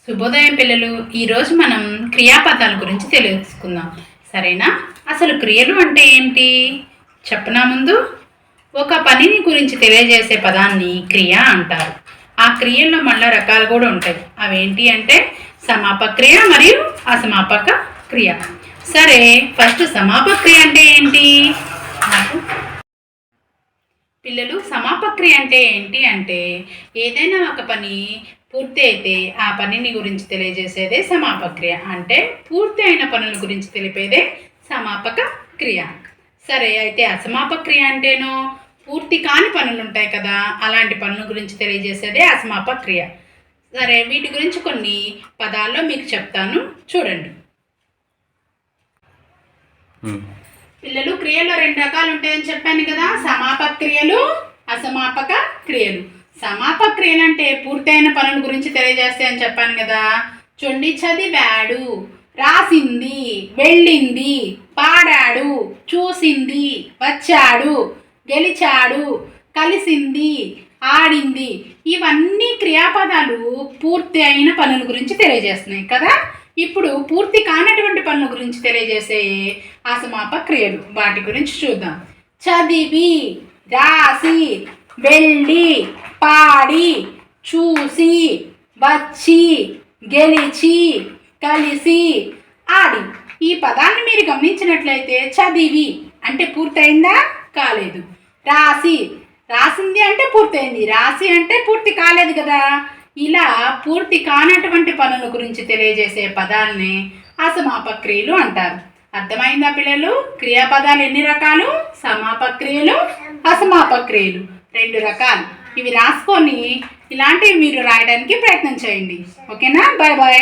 శుభోదయం పిల్లలు. ఈరోజు మనం క్రియాపదాల గురించి తెలుసుకుందాం, సరేనా? అసలు క్రియలు అంటే ఏంటి చెప్పనా? ముందు ఒక పనిని గురించి తెలియజేసే పదాన్ని క్రియ అంటారు. ఆ క్రియల్లో మళ్ళీ రకాలు కూడా ఉంటాయి. అవేంటి అంటే సమాపక క్రియ మరియు అసమాపక క్రియ. సరే, ఫస్ట్ సమాపక క్రియ అంటే ఏంటి పిల్లలు? సమాపక క్రియ అంటే ఏంటి అంటే ఏదైనా ఒక పని పూర్తి అయితే ఆ పనిని గురించి తెలియజేసేదే సమాపక క్రియ. అంటే పూర్తి అయిన పనుల గురించి తెలిపేదే సమాపక క్రియ. సరే, అయితే అసమాపక క్రియ అంటేనో పూర్తి కాని పనులు ఉంటాయి కదా, అలాంటి పనుల గురించి తెలియజేసేదే అసమాపక క్రియ. సరే, వీటి గురించి కొన్ని పదాల్లో మీకు చెప్తాను, చూడండి. పిల్లలు, క్రియలో రెండు రకాలు ఉంటాయని చెప్పాను కదా, సమాపక క్రియలు, అసమాపక క్రియలు. సమాపక క్రియలు అంటే పూర్తయిన పనుల గురించి తెలియజేస్తాయని చెప్పాను కదా. చూడండి, చదివాడు, రాసింది, వెళ్ళింది, పాడాడు, చూసింది, వచ్చాడు, గెలిచాడు, కలిసింది, ఆడింది. ఇవన్నీ క్రియాపదాలు పూర్తి అయిన పనుల గురించి తెలియజేస్తున్నాయి కదా. ఇప్పుడు పూర్తి కానటువంటి పనుల గురించి తెలియజేసే అసమాపక క్రియలు, వాటి గురించి చూద్దాం. చదివి, రాసి, వెళ్ళి, పాడి, చూసి, వచ్చి, గెలిచి, కలిసి, ఆడి. ఈ పదాన్ని మీరు గమనించినట్లయితే చదివి అంటే పూర్తయిందా? కాలేదు. రాసి, రాసింది అంటే పూర్తయింది. రాసి అంటే పూర్తి కాలేదు కదా. ఇలా పూర్తి కానటువంటి పనుల గురించి తెలియజేసే పదాలని అసమాపక క్రియలు అంటారు. అర్థమైందా పిల్లలు? క్రియాపదాలు ఎన్ని రకాలు? సమాపక క్రియలు, అసమాపక క్రియలు, రెండు రకాలు. ఇవి రాసుకొని ఇలాంటివి మీరు రాయడానికి ప్రయత్నం చేయండి. ఓకేనా? Bye bye.